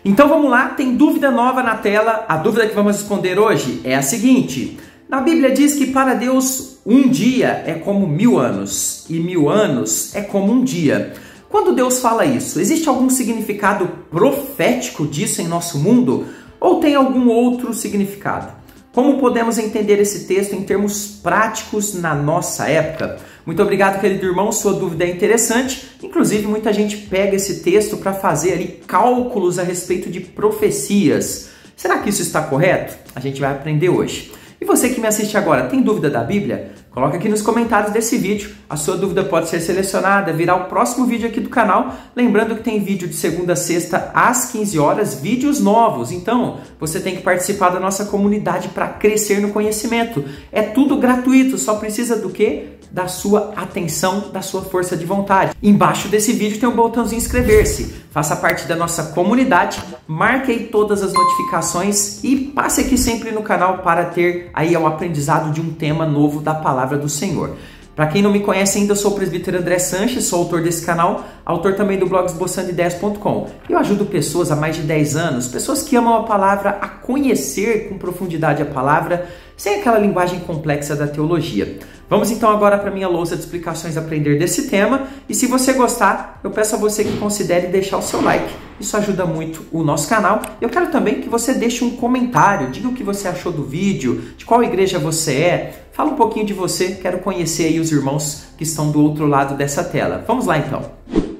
Então vamos lá, tem dúvida nova na tela. A dúvida que vamos responder hoje é a seguinte: na Bíblia diz que para Deus um dia é como 1000 anos e 1000 anos é como um dia. Quando Deus fala isso, existe algum significado profético disso em nosso mundo ou tem algum outro significado? Como podemos entender esse texto em termos práticos na nossa época? Muito obrigado, querido irmão, sua dúvida é interessante. Inclusive, muita gente pega esse texto para fazer ali cálculos a respeito de profecias. Será que isso está correto? A gente vai aprender hoje. E você que me assiste agora, tem dúvida da Bíblia? Coloca aqui nos comentários desse vídeo. A sua dúvida pode ser selecionada, virar o próximo vídeo aqui do canal. Lembrando que tem vídeo de segunda a sexta às 15 horas, vídeos novos. Então, você tem que participar da nossa comunidade para crescer no conhecimento. É tudo gratuito, só precisa do quê? Da sua atenção, da sua força de vontade. Embaixo desse vídeo tem um botãozinho inscrever-se. Faça parte da nossa comunidade, marque aí todas as notificações e passe aqui sempre no canal para ter aí o aprendizado de um tema novo da Palavra do Senhor. Para quem não me conhece ainda, eu sou o presbítero André Sanches, sou autor desse canal, autor também do blog esboçandoideias.com. Eu ajudo pessoas há mais de 10 anos, pessoas que amam a palavra, a conhecer com profundidade a palavra, sem aquela linguagem complexa da teologia. Vamos então agora para a minha lousa de explicações aprender desse tema. E se você gostar, eu peço a você que considere deixar o seu like. Isso ajuda muito o nosso canal. Eu quero também que você deixe um comentário, diga o que você achou do vídeo, de qual igreja você é. Fala um pouquinho de você, quero conhecer aí os irmãos que estão do outro lado dessa tela. Vamos lá então.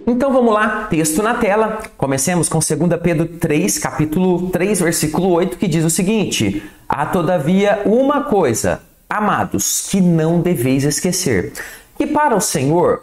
Então vamos lá, texto na tela. Comecemos com 2 Pedro 3, capítulo 3, versículo 8, que diz o seguinte: há todavia uma coisa, amados, que não deveis esquecer, que para o Senhor,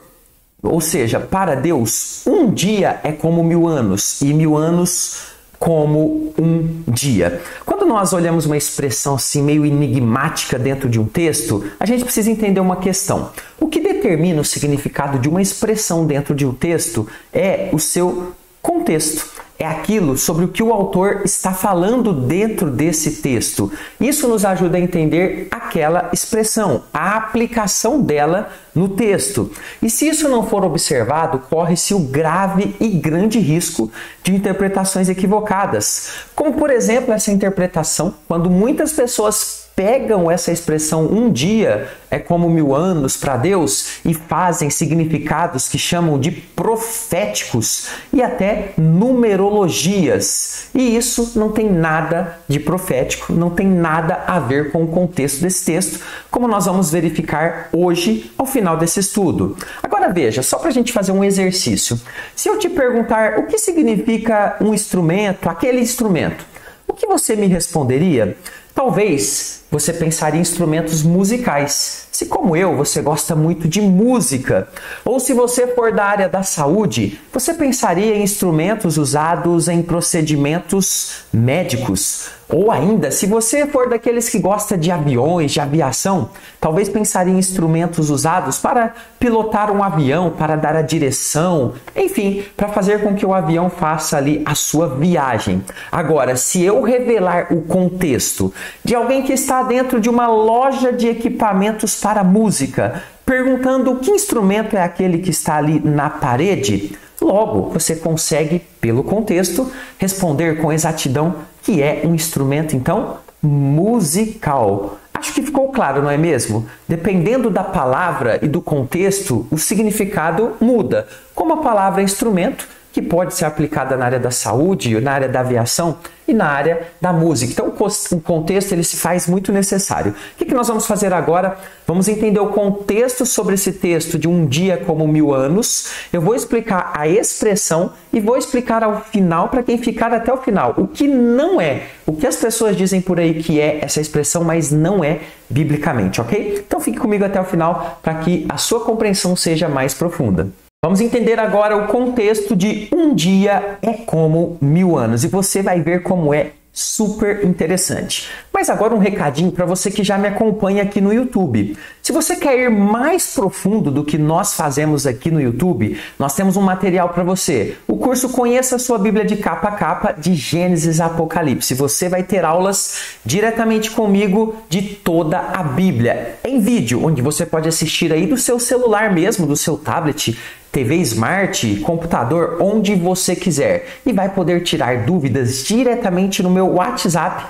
ou seja, para Deus, um dia é como 1000 anos, e 1000 anos como um dia. Quando nós olhamos uma expressão assim meio enigmática dentro de um texto, a gente precisa entender uma questão. O que determina o significado de uma expressão dentro de um texto é o seu contexto. É aquilo sobre o que o autor está falando dentro desse texto. Isso nos ajuda a entender aquela expressão, a aplicação dela no texto. E se isso não for observado, corre-se o grave e grande risco de interpretações equivocadas. Como, por exemplo, essa interpretação, quando muitas pessoas pegam essa expressão um dia é como 1000 anos para Deus e fazem significados que chamam de proféticos e até numerologias. E isso não tem nada de profético, não tem nada a ver com o contexto desse texto, como nós vamos verificar hoje ao final desse estudo. Agora veja, só para a gente fazer um exercício. Se eu te perguntar o que significa um instrumento, aquele instrumento, o que você me responderia? Talvez você pensaria em instrumentos musicais. Se, como eu, você gosta muito de música, ou se você for da área da saúde, você pensaria em instrumentos usados em procedimentos médicos. Ou ainda, se você for daqueles que gosta de aviões, de aviação, talvez pensaria em instrumentos usados para pilotar um avião, para dar a direção, enfim, para fazer com que o avião faça ali a sua viagem. Agora, se eu revelar o contexto de alguém que está dentro de uma loja de equipamentos para música, perguntando que instrumento é aquele que está ali na parede, logo você consegue, pelo contexto, responder com exatidão que é um instrumento, então, musical. Acho que ficou claro, não é mesmo? Dependendo da palavra e do contexto, o significado muda. Como a palavra instrumento, que pode ser aplicada na área da saúde, na área da aviação e na área da música. Então, o contexto ele se faz muito necessário. O que nós vamos fazer agora? Vamos entender o contexto sobre esse texto de um dia como 1000 anos. Eu vou explicar a expressão e vou explicar ao final, para quem ficar até o final, o que não é, o que as pessoas dizem por aí que é essa expressão, mas não é biblicamente, ok? Então, fique comigo até o final para que a sua compreensão seja mais profunda. Vamos entender agora o contexto de um dia é como 1000 anos e você vai ver como é super interessante. Mas agora um recadinho para você que já me acompanha aqui no YouTube. Se você quer ir mais profundo do que nós fazemos aqui no YouTube, nós temos um material para você. O curso Conheça a Sua Bíblia de Capa a Capa, de Gênesis a Apocalipse. Você vai ter aulas diretamente comigo de toda a Bíblia, em vídeo, onde você pode assistir aí do seu celular mesmo, do seu tablet, TV Smart, computador, onde você quiser. E vai poder tirar dúvidas diretamente no meu WhatsApp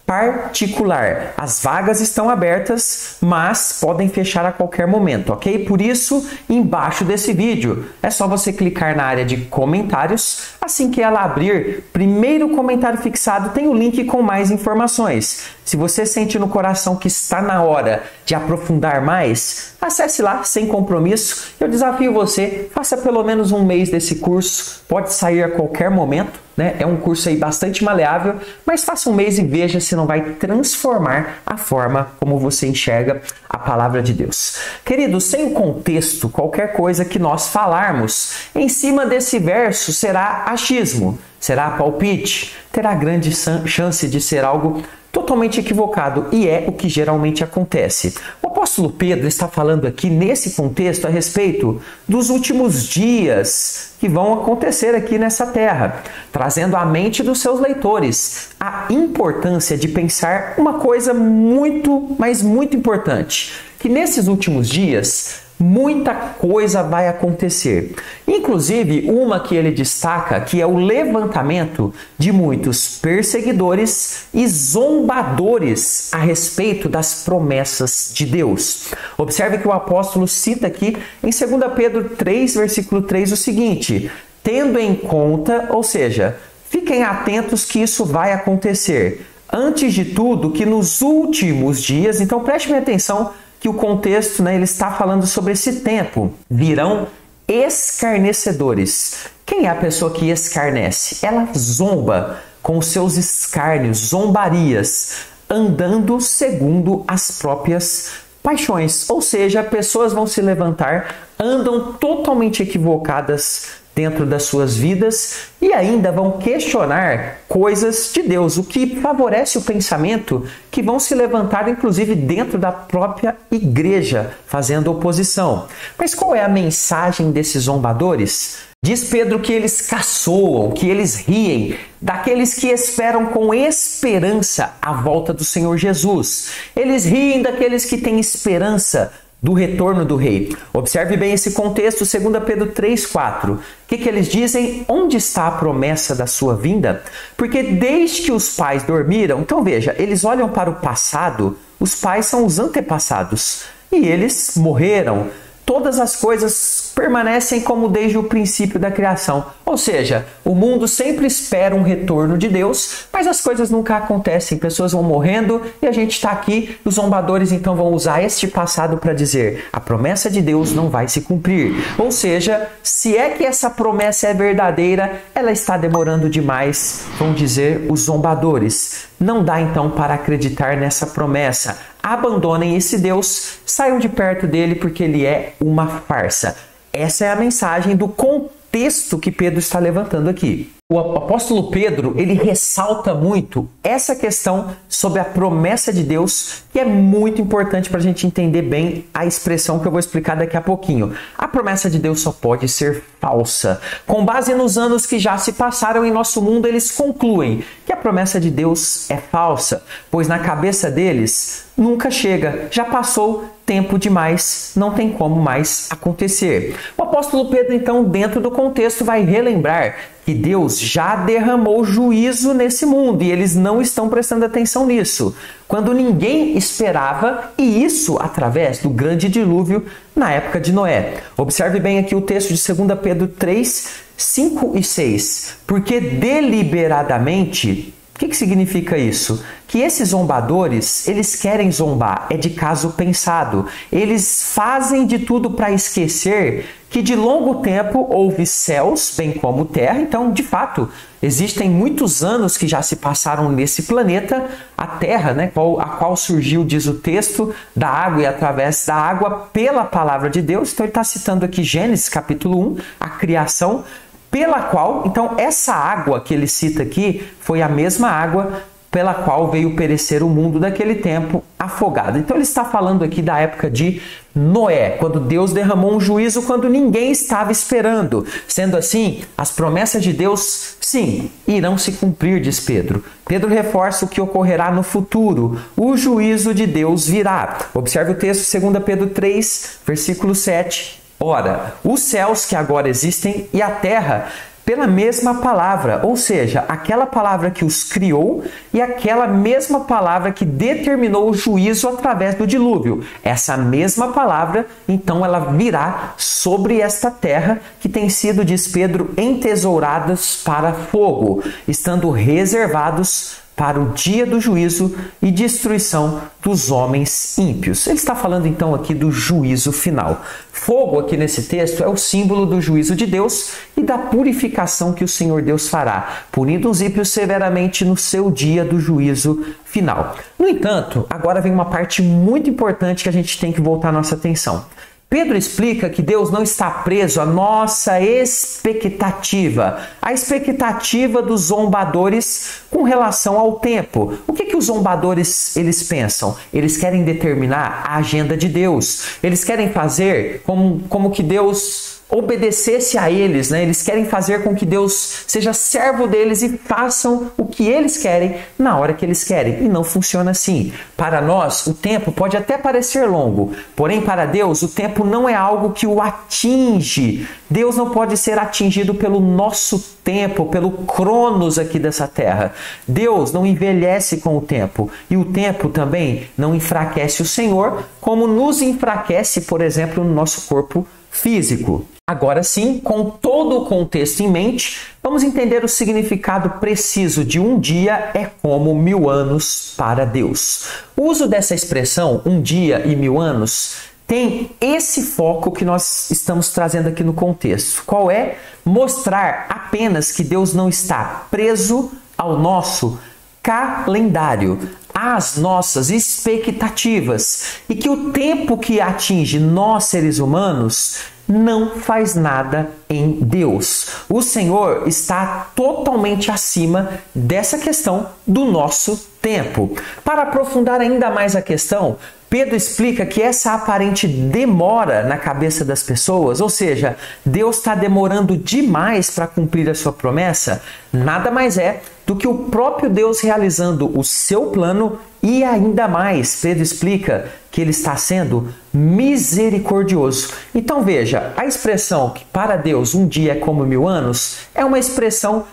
particular. As vagas estão abertas, mas podem fechar a qualquer momento, ok? Por isso, embaixo desse vídeo, é só você clicar na área de comentários. Assim que ela abrir, primeiro comentário fixado tem o link com mais informações. Se você sente no coração que está na hora de aprofundar mais, acesse lá sem compromisso. Eu desafio você, faça pelo menos um mês desse curso, pode sair a qualquer momento, né? É um curso aí bastante maleável, mas faça um mês e veja se não vai transformar a forma como você enxerga a palavra de Deus. Queridos, sem o contexto, qualquer coisa que nós falarmos em cima desse verso será achismo, será palpite, terá grande chance de ser algo totalmente equivocado, e é o que geralmente acontece. O apóstolo Pedro está falando aqui nesse contexto a respeito dos últimos dias que vão acontecer aqui nessa terra, trazendo à mente dos seus leitores a importância de pensar uma coisa muito, mas muito importante, que nesses últimos dias muita coisa vai acontecer. Inclusive, uma que ele destaca, que é o levantamento de muitos perseguidores e zombadores a respeito das promessas de Deus. Observe que o apóstolo cita aqui em 2 Pedro 3, versículo 3, o seguinte: tendo em conta, ou seja, fiquem atentos que isso vai acontecer. Antes de tudo, que nos últimos dias, então preste atenção, que o contexto, ele está falando sobre esse tempo. Virão escarnecedores. Quem é a pessoa que escarnece? Ela zomba com os seus escárnios, zombarias, andando segundo as próprias paixões. Ou seja, pessoas vão se levantar, andam totalmente equivocadas dentro das suas vidas e ainda vão questionar coisas de Deus, o que favorece o pensamento que vão se levantar inclusive dentro da própria igreja, fazendo oposição. Mas qual é a mensagem desses zombadores? Diz Pedro que eles caçoam, que eles riem daqueles que esperam com esperança a volta do Senhor Jesus. Eles riem daqueles que têm esperança do retorno do rei. Observe bem esse contexto, 2 Pedro 3,4. O que eles dizem? Onde está a promessa da sua vinda? Porque desde que os pais dormiram, então veja, eles olham para o passado, os pais são os antepassados, e eles morreram. Todas as coisas permanecem como desde o princípio da criação. Ou seja, o mundo sempre espera um retorno de Deus, mas as coisas nunca acontecem. Pessoas vão morrendo e a gente está aqui. Os zombadores então vão usar este passado para dizer: a promessa de Deus não vai se cumprir. Ou seja, se é que essa promessa é verdadeira, ela está demorando demais, vão dizer os zombadores. Não dá então para acreditar nessa promessa. Abandonem esse Deus, saiam de perto dele porque ele é uma farsa. Essa é a mensagem do contexto que Pedro está levantando aqui. O apóstolo Pedro, ele ressalta muito essa questão sobre a promessa de Deus, que é muito importante para a gente entender bem a expressão que eu vou explicar daqui a pouquinho. A promessa de Deus só pode ser falsa. Com base nos anos que já se passaram em nosso mundo, eles concluem que a promessa de Deus é falsa, pois na cabeça deles nunca chega, já passou tempo demais, não tem como mais acontecer. O apóstolo Pedro, então, dentro do contexto, vai relembrar que Deus já derramou juízo nesse mundo e eles não estão prestando atenção nisso, quando ninguém esperava, e isso através do grande dilúvio na época de Noé. Observe bem aqui o texto de 2 Pedro 3, 5 e 6. Porque deliberadamente, o que significa isso? Que esses zombadores, eles querem zombar, é de caso pensado. Eles fazem de tudo para esquecer que de longo tempo houve céus, bem como terra. Então, de fato, existem muitos anos que já se passaram nesse planeta. A terra, a qual surgiu, diz o texto, da água e através da água pela palavra de Deus. Então, ele está citando aqui Gênesis capítulo 1, a criação, pela qual, então, essa água que ele cita aqui foi a mesma água pela qual veio perecer o mundo daquele tempo afogado. Então ele está falando aqui da época de Noé, quando Deus derramou um juízo quando ninguém estava esperando. Sendo assim, as promessas de Deus, sim, irão se cumprir, diz Pedro. Pedro reforça o que ocorrerá no futuro. O juízo de Deus virá. Observe o texto 2 Pedro 3, versículo 7 Ora, os céus que agora existem e a terra pela mesma palavra, ou seja, aquela palavra que os criou e aquela mesma palavra que determinou o juízo através do dilúvio. Essa mesma palavra, então, ela virá sobre esta terra que tem sido, diz Pedro, entesouradas para fogo, estando reservados para o dia do juízo e destruição dos homens ímpios. Ele está falando então aqui do juízo final. Fogo aqui nesse texto é o símbolo do juízo de Deus e da purificação que o Senhor Deus fará, punindo os ímpios severamente no seu dia do juízo final. No entanto, agora vem uma parte muito importante que a gente tem que voltar nossa atenção. Pedro explica que Deus não está preso à nossa expectativa, a expectativa dos zombadores com relação ao tempo. O que os zombadores eles pensam? Eles querem determinar a agenda de Deus. Eles querem fazer como que Deus obedecesse a eles, né? Eles querem fazer com que Deus seja servo deles e façam o que eles querem na hora que eles querem. E não funciona assim. Para nós, o tempo pode até parecer longo, porém para Deus o tempo não é algo que o atinge. Deus não pode ser atingido pelo nosso tempo, pelo cronos aqui dessa terra. Deus não envelhece com o tempo e o tempo também não enfraquece o Senhor, como nos enfraquece, por exemplo, no nosso corpo físico. Agora sim, com todo o contexto em mente, vamos entender o significado preciso de um dia é como 1000 anos para Deus. O uso dessa expressão, um dia e 1000 anos, tem esse foco que nós estamos trazendo aqui no contexto. Qual é? Mostrar apenas que Deus não está preso ao nosso calendário, às nossas expectativas, e que o tempo que atinge nós seres humanos não faz nada em Deus. O Senhor está totalmente acima dessa questão do nosso tempo. Para aprofundar ainda mais a questão, Pedro explica que essa aparente demora na cabeça das pessoas, ou seja, Deus está demorando demais para cumprir a sua promessa, nada mais é do que o próprio Deus realizando o seu plano e ainda mais, Pedro explica que ele está sendo misericordioso. Então veja, a expressão que para Deus um dia é como 1000 anos é uma expressão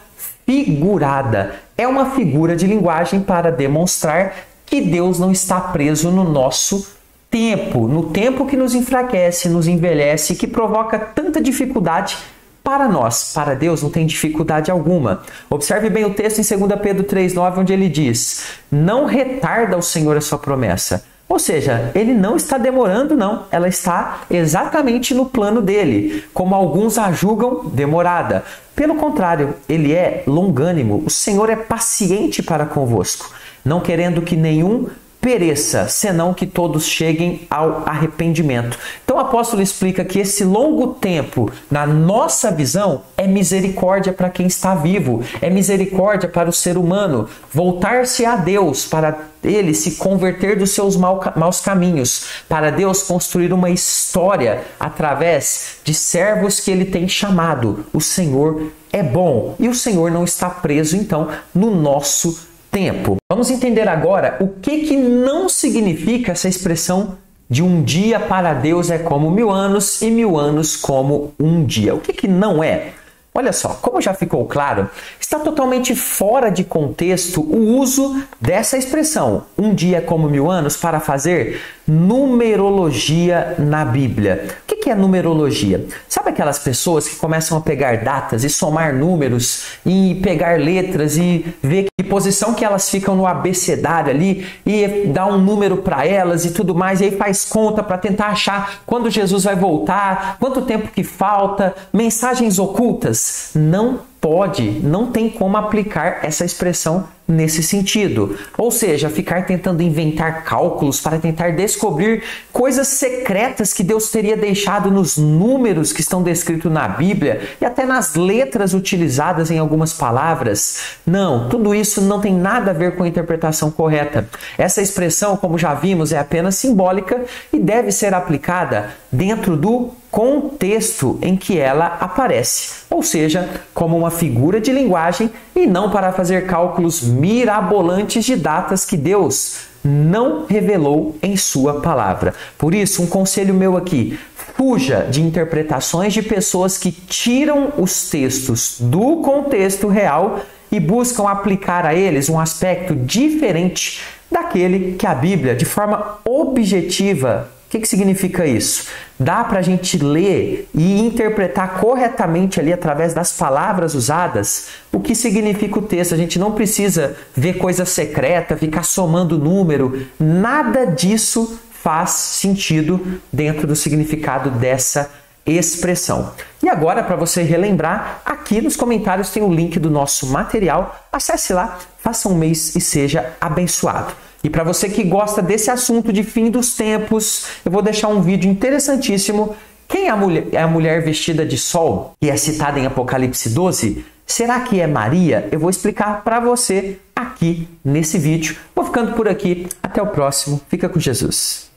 figurada, é uma figura de linguagem para demonstrar que Deus não está preso no nosso tempo, no tempo que nos enfraquece, nos envelhece, que provoca tanta dificuldade para nós. Para Deus não tem dificuldade alguma. Observe bem o texto em 2 Pedro 3,9, onde ele diz: não retarda o Senhor a sua promessa. Ou seja, ele não está demorando, não. Ela está exatamente no plano dele, como alguns a julgam demorada. Pelo contrário, ele é longânimo. O Senhor é paciente para convosco, não querendo que nenhum pereça, senão que todos cheguem ao arrependimento. Então o apóstolo explica que esse longo tempo, na nossa visão, é misericórdia para quem está vivo, é misericórdia para o ser humano, voltar-se a Deus, para ele se converter dos seus maus caminhos, para Deus construir uma história através de servos que ele tem chamado. O Senhor é bom e o Senhor não está preso, então, no nosso tempo. Vamos entender agora o que não significa essa expressão de um dia para Deus é como 1000 anos e 1000 anos como um dia. O que não é? Olha só, como já ficou claro, está totalmente fora de contexto o uso dessa expressão, um dia é como 1000 anos, para fazer numerologia na Bíblia. O que é numerologia? Sabe aquelas pessoas que começam a pegar datas e somar números e pegar letras e ver que posição que elas ficam no abecedário ali e dá um número para elas e tudo mais, e aí faz conta para tentar achar quando Jesus vai voltar, quanto tempo que falta, mensagens ocultas? Não pode, não tem como aplicar essa expressão nesse sentido. Ou seja, ficar tentando inventar cálculos para tentar descobrir coisas secretas que Deus teria deixado nos números que estão descritos na Bíblia e até nas letras utilizadas em algumas palavras. Não, tudo isso não tem nada a ver com a interpretação correta. Essa expressão, como já vimos, é apenas simbólica e deve ser aplicada dentro do contexto em que ela aparece, ou seja, como uma figura de linguagem e não para fazer cálculos mirabolantes de datas que Deus não revelou em sua palavra. Por isso, um conselho meu aqui: Fuja de interpretações de pessoas que tiram os textos do contexto real e buscam aplicar a eles um aspecto diferente daquele que a Bíblia, de forma objetiva. O que significa isso? Dá para a gente ler e interpretar corretamente ali através das palavras usadas o que significa o texto. A gente não precisa ver coisa secreta, ficar somando número. Nada disso faz sentido dentro do significado dessa expressão. E agora, para você relembrar, aqui nos comentários tem o link do nosso material. Acesse lá, faça um mês e seja abençoado. E para você que gosta desse assunto de fim dos tempos, eu vou deixar um vídeo interessantíssimo. Quem é a mulher vestida de sol, que é citada em Apocalipse 12? Será que é Maria? Eu vou explicar para você aqui nesse vídeo. Vou ficando por aqui. Até o próximo. Fica com Jesus.